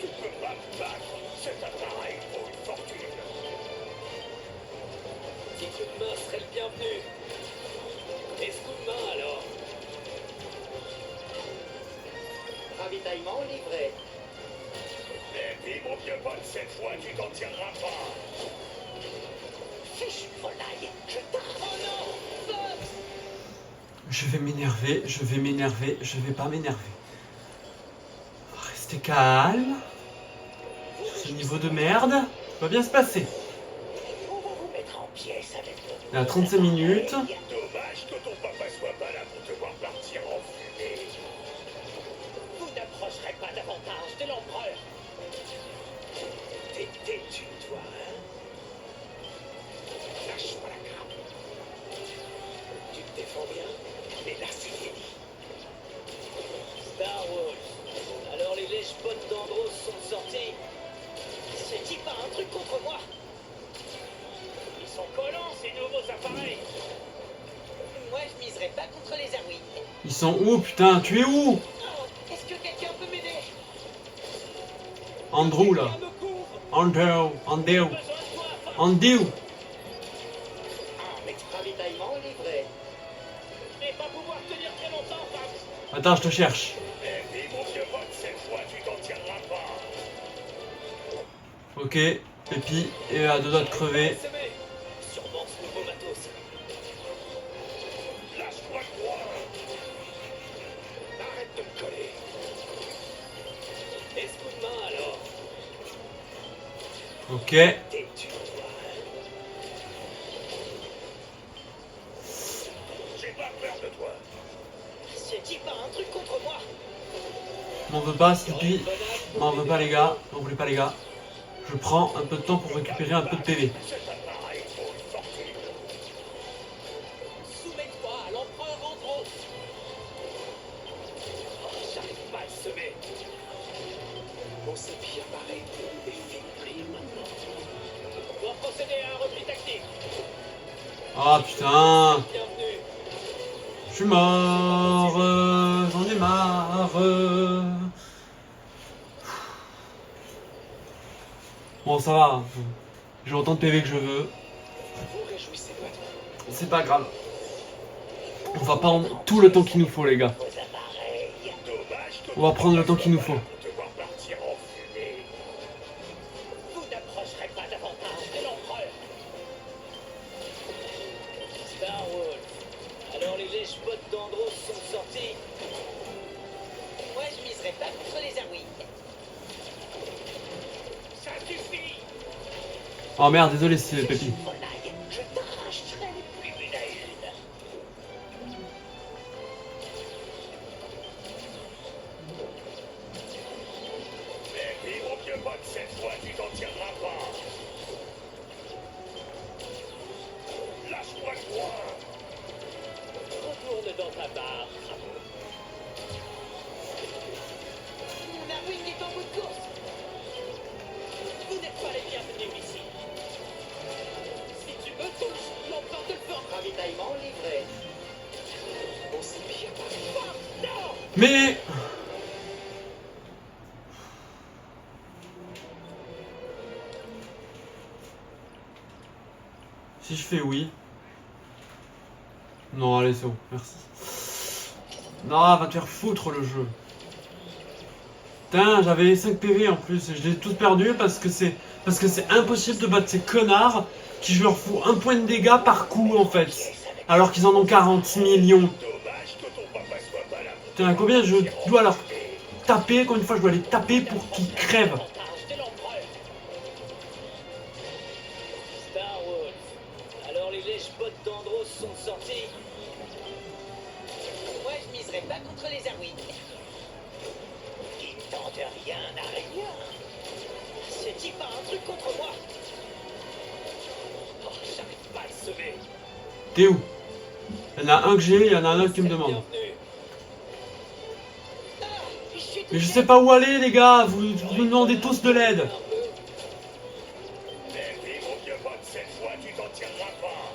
Speaker 3: Tu peux pas me battre. Cet appareil vaut une fortune.
Speaker 2: Petit coup de main serait le bienvenu. Et ce coup de main alors? Ravitaillement livré.
Speaker 3: Mais puis, mon vieux pote, cette fois, tu t'en tireras pas.
Speaker 2: Fiche, volaille, je t'arrache. Oh non, Fox.
Speaker 1: Je vais m'énerver, je vais m'énerver, je vais pas m'énerver. Restez calme. Sur ce niveau de merde, ça va bien se passer.
Speaker 2: On va vous mettre en pièces avec notre...
Speaker 1: Il y a 35 minutes.
Speaker 3: Dommage que ton papa soit pas là pour te voir partir en fumée.
Speaker 2: Vous n'approcherez pas davantage de l'empereur.
Speaker 3: T'es têtu, toi, hein? Lâche-moi la crape. Tu te défends bien, mais là, c'est fini.
Speaker 2: Star Wars. Alors les lèches potes d'Andros sont sortis. Ce type a un truc contre moi.
Speaker 3: Ils sont collants, ces nouveaux appareils.
Speaker 2: Moi, je miserais pas contre les Arwing.
Speaker 1: Ils sont où, putain? Tu es où?
Speaker 2: Oh, est-ce que quelqu'un peut m'aider?
Speaker 1: Andrew, là.
Speaker 2: Quelqu'un me couvre.
Speaker 1: Andrew.
Speaker 2: Besoin de toi, Fox.
Speaker 1: Andrew.
Speaker 2: Avec ravitaillement livré. Je vais pas pouvoir tenir très longtemps, Fox.
Speaker 1: Attends, je te cherche.
Speaker 3: Eh puis, mon vieux pote, cette fois, tu t'en tireras pas.
Speaker 1: Ok. Pépi est à deux doigts de crever.
Speaker 2: Sûrement ce nouveau matos.
Speaker 3: Lâche-moi le droit. Arrête de me coller.
Speaker 2: Est-ce coup de main alors?
Speaker 1: Ok.
Speaker 3: Têtu, toi, hein? J'ai pas peur de toi.
Speaker 2: Ce type a un truc contre moi.
Speaker 1: M'en veux pas, Sleepy. M'en veux pas, les gars. M'en voulez pas, les gars. Je prends un peu de temps pour récupérer un peu de PV.
Speaker 3: Cet appareil vaut une fortune.
Speaker 2: Soumets-toi à l'empereur Andros.
Speaker 3: Oh, j'arrive pas à le semer. On sait bien m'arrêter et finir maintenant.
Speaker 2: On doit procéder à un repli tactique.
Speaker 1: Ah, putain.
Speaker 2: Bienvenue.
Speaker 1: Je suis mort. J'en ai marre. Bon, ça va. J'ai autant de PV que je veux.
Speaker 3: Vous réjouissez pas de moi.
Speaker 1: C'est pas grave. On va prendre tout le temps qu'il nous faut, les gars.
Speaker 2: Vos appareils.
Speaker 3: Dommage que
Speaker 1: On va prendre le temps qu'il nous faut.
Speaker 3: pour te voir partir en fumée.
Speaker 2: Vous n'approcherez pas davantage de l'empereur. Star Wars. Alors les lèches potes d'Andros sont sortis. Moi, je miserais pas contre les Arwing.
Speaker 3: Ça suffit.
Speaker 1: Oh merde, désolé, c'est Pépi.
Speaker 2: Volaille, je t'arracherai les plus d'une à une.
Speaker 3: Mais puis, mon vieux pote, cette fois, tu t'en tireras pas. Lâche-moi le droit.
Speaker 2: Retourne dans ta barre, crapaud. Mon Arwing est en bout de course. Vous n'êtes pas les bienvenus ici. Si tu me touches, l'empereur te le fera. Ravitaillement livré.
Speaker 3: On sait bien pas.
Speaker 2: Fuck, non!
Speaker 1: Mais... Si je fais oui... Non, allez, c'est bon, merci. Non, va te faire foutre le jeu. Putain, j'avais 5 PV en plus, et je les ai tous perdus parce que c'est impossible de battre ces connards qui je leur fous un point de dégâts par coup en fait. Alors qu'ils en ont 40 millions.
Speaker 3: Dommage que ton papa soit pas là.
Speaker 1: Putain, combien je dois leur taper, encore une fois je dois les taper pour qu'ils crèvent.
Speaker 2: Avantage de l'empereur. Star Wars. Alors les lèches potes d'Andros sont sortis. Moi, je miserais pas contre les Arwing. Qui ne tente rien à rien. Ce type a un truc contre moi.
Speaker 3: Oh, j'arrive pas à le semer.
Speaker 1: T'es où? Il y en a un que j'ai, il y en a un autre qui me demande.
Speaker 2: Bienvenue. Ah, je suis
Speaker 1: Mais je sais pas où aller les gars, vous me demandez tous de l'aide.
Speaker 3: Mais puis, mon vieux pote, cette fois, tu t'en tireras pas.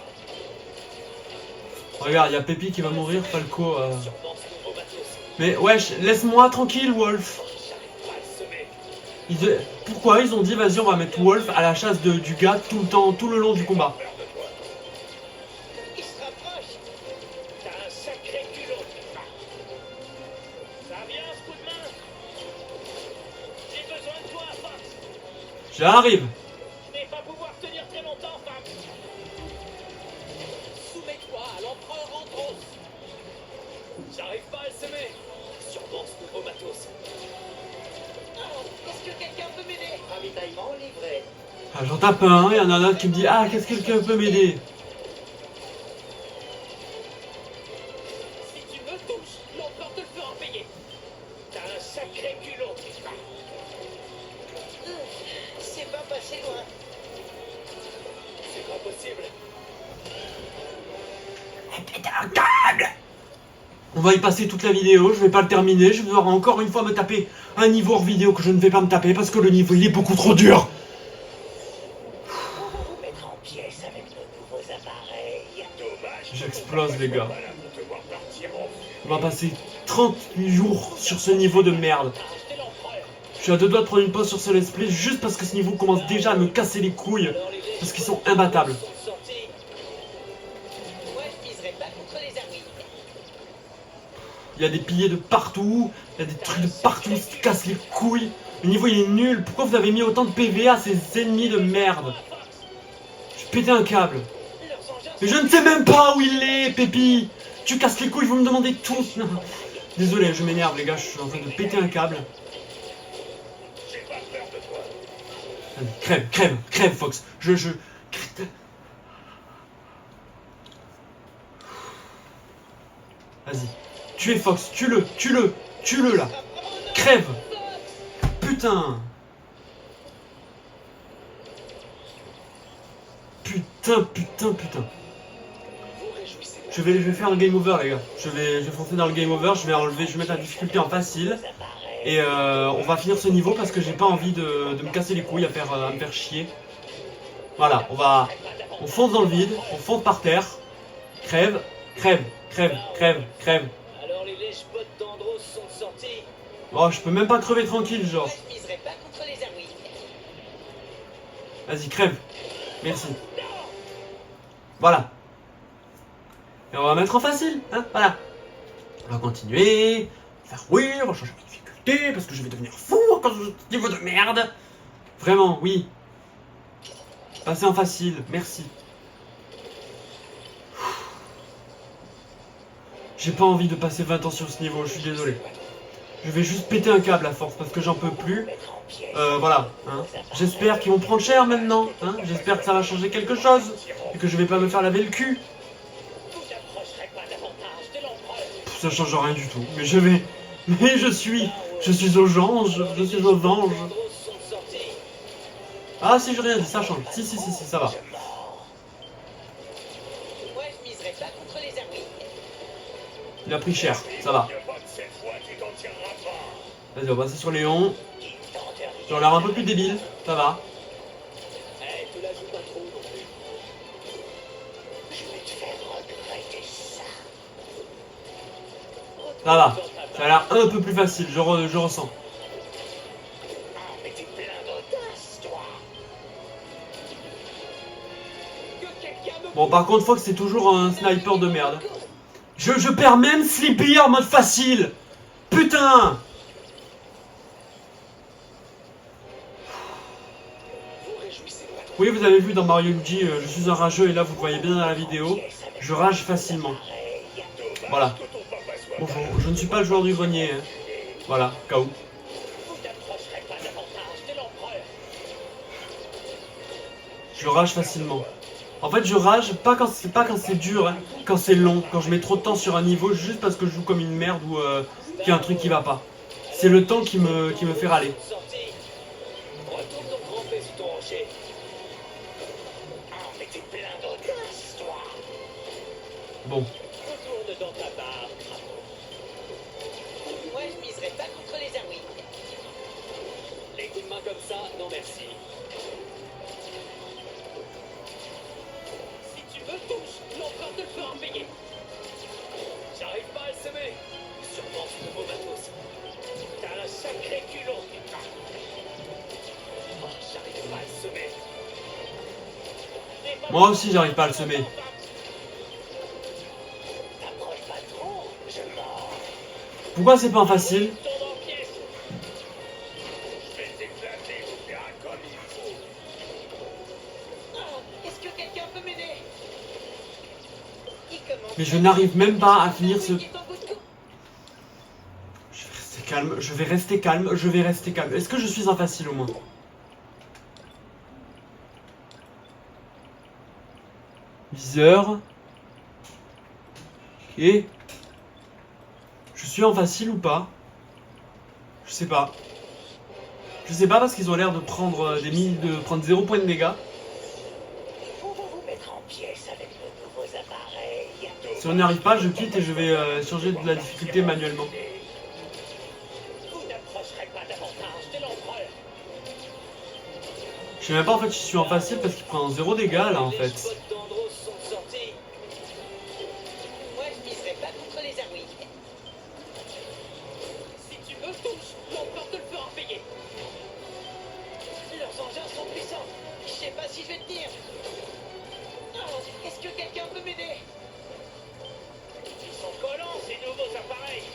Speaker 1: Regarde, il y a Pépi qui va mourir, Falco.
Speaker 2: Sûrement ce nouveau matos.
Speaker 1: Mais wesh, laisse-moi tranquille Wolf.
Speaker 3: Oh, j'arrive pas à le semer.
Speaker 1: Pourquoi ils ont dit vas-y on va mettre Wolf à la chasse du gars tout le temps, tout le long du combat?
Speaker 3: Peur de toi.
Speaker 2: Il se rapproche.
Speaker 3: T'as un sacré culot. Ça vient, ce coup de main. J'ai besoin de toi, Fox.
Speaker 1: J'arrive.
Speaker 2: Je vais pas pouvoir tenir très longtemps, femme. Soumets-toi à l'empereur Andros. J'arrive pas à le semer. Sûrement ce nouveau matos. Est-ce que quelqu'un peut m'aider? Ravitaillement livré.
Speaker 1: Ah, j'en tape un, il y en a un autre qui me dit ah, qu'est-ce que quelqu'un peut m'aider?
Speaker 2: Si tu me touches, l'empereur te le fera payer. T'as un sacré culot. C'est pas passé loin. C'est pas possible.
Speaker 1: On va y passer toute la vidéo, je vais pas le terminer, je vais devoir encore une fois me taper un niveau hors vidéo que je ne vais pas me taper parce que le niveau il est beaucoup trop dur.
Speaker 2: Vous mettre en pièces avec nos nouveaux appareils.
Speaker 3: Dommage.
Speaker 1: J'explose les gars.
Speaker 3: Voilà pour te voir partir en vue.
Speaker 1: On va passer 30 jours sur ce niveau de merde.
Speaker 2: Acheter l'empereur.
Speaker 1: Je suis à deux doigts de prendre une pause sur ce let's play juste parce que ce niveau commence déjà à me casser les couilles.
Speaker 2: Alors les
Speaker 1: Parce qu'ils sont imbattables.
Speaker 2: sont sortis. Moi, je miserais pas contre les armées.
Speaker 1: Il y a des piliers de partout, il y a des trucs de partout qui cassent les couilles. Le niveau il est nul, pourquoi vous avez mis autant de PV à ces ennemis de merde? Je pétais un câble.
Speaker 2: Leurs engins
Speaker 1: Mais je ne sais même pas où il est, Pépi. Tu casses les couilles, vous me demandez tous. Non. Désolé, je m'énerve les gars, je suis en train de péter un câble.
Speaker 3: J'ai pas peur de toi.
Speaker 1: Vas-y, crève, crève, crève Fox. Vas-y. Tuez Fox, tue-le là. Crève. Putain. Putain.
Speaker 2: vous réjouissez
Speaker 1: Je vais faire le game over les gars. Je vais foncer dans le game over, je vais mettre la difficulté en facile. Et on va finir ce niveau parce que j'ai pas envie de me casser les couilles à me faire chier. Voilà, on fonce dans le vide, on fonce par terre. Crève.
Speaker 2: Alors les lèche-bottes d'Andros sont sortis.
Speaker 1: Oh, je peux même pas crever tranquille,
Speaker 2: Moi,
Speaker 1: genre.
Speaker 2: je miserais pas contre les armées.
Speaker 1: Vas-y, crève. Merci. Voilà. Et on va mettre en facile, hein, voilà. On va continuer. Faire oui, on va changer de difficulté parce que je vais devenir fou à cause de ce niveau de merde. Vraiment, oui. Passer en facile, merci. J'ai pas envie de passer 20 ans sur ce niveau, je suis désolé. Je vais juste péter un câble à force parce que j'en peux plus. Voilà. Hein. J'espère qu'ils vont prendre cher maintenant. Hein. J'espère que ça va changer quelque chose. Et que je vais pas me faire laver le cul.
Speaker 2: Vous n'approcherez pas davantage de l'empereur.
Speaker 1: Pff, ça change rien du tout. Mais je vais. Mais je suis aux anges. Je suis aux anges.
Speaker 2: Andros sont sortis.
Speaker 1: Ah si, j'ai rien dit, ça change. Si, ça va.
Speaker 2: Moi, je miserais pas contre les armées.
Speaker 1: Il a pris cher, ça va.
Speaker 3: Y a pas de cette fois, tu t'en tireras pas.
Speaker 1: Vas-y, on va passer sur Léon. J'ai l'air un peu plus débile, ça va.
Speaker 2: Eh, tu la joues pas trop non plus.
Speaker 3: Je vais te faire regretter ça.
Speaker 1: Ça va. Ça a l'air un peu plus facile, je ressens.
Speaker 3: Ah, mais t'es plein d'audace, toi.
Speaker 2: Que quelqu'un me
Speaker 1: Bon, par contre, Fox, c'est toujours un sniper de merde. Je perds même Sleepy en mode facile. Putain.
Speaker 2: vous réjouissez pas trop.
Speaker 1: Oui, vous avez vu dans Mario Luigi, je suis un rageux et là, vous le voyez bien dans la vidéo. Je rage facilement. Voilà.
Speaker 3: Que ton papa soit
Speaker 1: Bon, je ne suis pas le joueur du grenier. Hein. Voilà, KO.
Speaker 2: Vous n'approcherez pas davantage de l'empereur.
Speaker 1: Je rage facilement. En fait, je rage pas quand c'est dur, hein, quand c'est long, quand je mets trop de temps sur un niveau juste parce que je joue comme une merde ou qu'il y a un truc qui va pas. C'est le temps qui me fait râler.
Speaker 2: Sortis. Retourne donc ramper sous ton rocher.
Speaker 3: Ah, mais t'es plein d'audace, toi.
Speaker 1: Bon,
Speaker 2: Retourne dans ta barre. Moi, je miserais pas contre les armées. Les coups de main comme ça, non merci. Si tu me touches, l'empereur te le fera payer. J'arrive pas à le semer. Sûrement ce nouveau matos. T'as un sacré culot. Oh, j'arrive pas à le semer.
Speaker 1: moi aussi, j'arrive pas à le semer.
Speaker 2: T'approches pas trop, je mens.
Speaker 1: Pourquoi c'est pas facile?
Speaker 2: Tombe en pièces.
Speaker 3: Je vais t'éclater, tu verras comme il faut.
Speaker 1: Mais je n'arrive même pas à finir ce...
Speaker 2: Darwin est en bout de course.
Speaker 1: Je vais rester calme, je vais rester calme, je vais rester calme. Est-ce que je suis en facile au moins? Viseur. Ok. Je suis en facile ou pas? Je sais pas. Je sais pas parce qu'ils ont l'air de prendre de prendre 0 points de dégâts.
Speaker 2: Pouvons vous mettre en pièces avec nos nouveaux appareils?
Speaker 1: Si on n'y arrive pas, je quitte et je vais changer de la difficulté manuellement.
Speaker 2: Vous n'approcherez pas davantage de l'empereur.
Speaker 1: Je sais même pas en fait si je suis en facile parce qu'il prend 0 dégâts là en
Speaker 2: Les
Speaker 1: fait.
Speaker 2: spots d'Andros sont sortis. Moi, je miserai pas contre les Arwing. Si tu me touches, l'empereur te le fera payer. Leurs engins sont puissants. Je sais pas si je vais tenir. Oh, est-ce que quelqu'un peut m'aider? Ils sont collants, ces nouveaux appareils.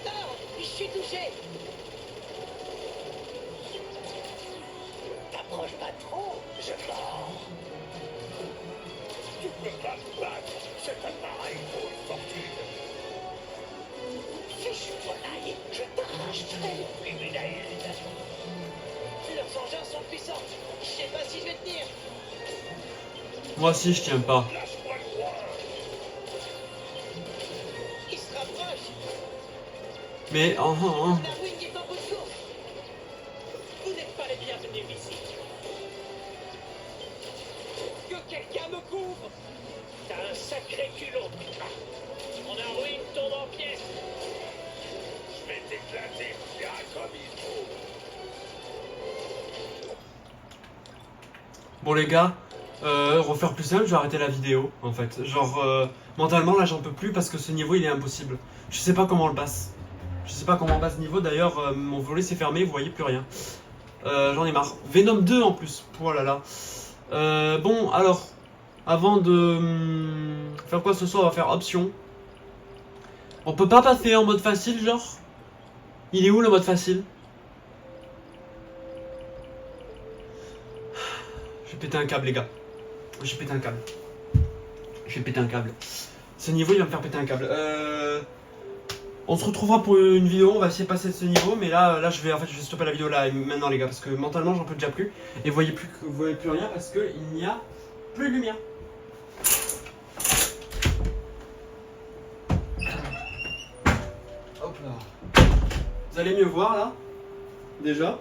Speaker 2: Non, je suis touché. T'approches pas trop, je mors.
Speaker 3: Tu peux pas me battre. Cet appareil vaut une fortune.
Speaker 2: Fiche volaille, je t'arracherai, criminel. Leurs engins sont puissants. Je sais pas si je vais tenir.
Speaker 1: Moi aussi je tiens pas.
Speaker 3: Lâche-moi le droit.
Speaker 2: Ils se rapprochent.
Speaker 1: Mais
Speaker 2: Darwin est en bout de course. Vous n'êtes pas les bienvenus ici. Que quelqu'un me couvre. T'as un sacré culot. Mon Darwin tombe en pièces.
Speaker 3: Je vais t'éclater bien comme il faut.
Speaker 1: bon les gars, refaire plus simple, je vais arrêter la vidéo en fait. Genre mentalement là j'en peux plus parce que ce niveau il est impossible. Je sais pas comment on le passe. Je sais pas comment on passe ce niveau d'ailleurs, mon volet s'est fermé, vous voyez plus rien. J'en ai marre. Venom 2 en plus, oh là là. Bon alors, avant de faire quoi ce soir, on va faire option. On peut pas passer en mode facile genre? Il est où le mode facile? Je vais péter un câble les gars. Je vais péter un câble. Je vais péter un câble. Ce niveau il va me faire péter un câble. On se retrouvera pour une vidéo, on va essayer de passer de ce niveau, mais là je vais stopper la vidéo là maintenant les gars parce que mentalement j'en peux déjà plus et vous voyez plus rien parce que il n'y a plus de lumière. Hop là. Vous allez mieux voir là déjà.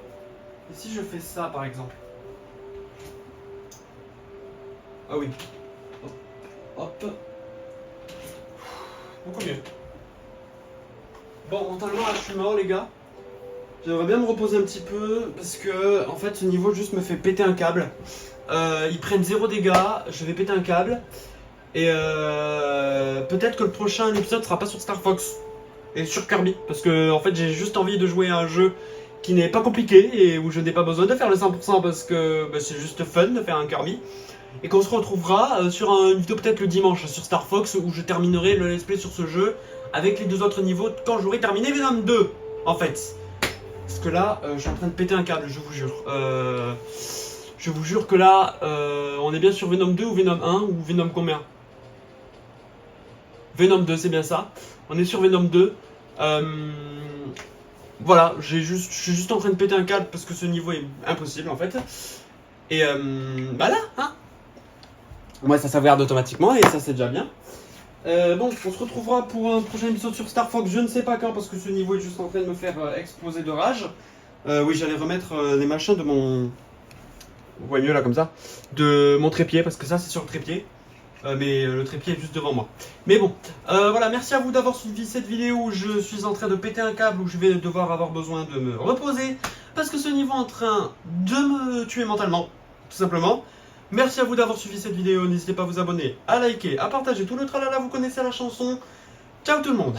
Speaker 1: Et si je fais ça par exemple? Ah oui. Hop. Hop. Beaucoup mieux. Bon, mentalement là je suis mort les gars. J'aimerais bien me reposer un petit peu parce que en fait ce niveau juste me fait péter un câble. Ils prennent 0 dégâts, je vais péter un câble. Et peut-être que le prochain épisode sera pas sur Star Fox et sur Kirby. Parce que en fait j'ai juste envie de jouer à un jeu qui n'est pas compliqué et où je n'ai pas besoin de faire le 100% parce que c'est juste fun de faire un Kirby. Et qu'on se retrouvera sur une vidéo peut-être le dimanche sur Star Fox où je terminerai le let's play sur ce jeu avec les 2 autres niveaux quand j'aurai terminé Venom 2 en fait. Parce que là je suis en train de péter un câble, je vous jure. Je vous jure que là on est bien sur Venom 2 ou Venom 1 ou Venom combien? Venom 2 c'est bien ça. On est sur Venom 2. Voilà, je suis juste en train de péter un câble parce que ce niveau est impossible en fait. Et bah là, hein. Moi ça sauvegarde automatiquement et ça c'est déjà bien. Bon, on se retrouvera pour un prochain épisode sur Star Fox, je ne sais pas quand parce que ce niveau est juste en train de me faire exploser de rage. Oui, j'allais remettre les machins de mon... Vous voyez mieux là comme ça. De mon trépied parce que ça c'est sur le trépied. Mais le trépied est juste devant moi. Mais bon, voilà, merci à vous d'avoir suivi cette vidéo où je suis en train de péter un câble, où je vais devoir avoir besoin de me reposer. Parce que ce niveau est en train de me tuer mentalement, tout simplement. Merci à vous d'avoir suivi cette vidéo, n'hésitez pas à vous abonner, à liker, à partager tout le tralala, vous connaissez la chanson. Ciao tout le monde!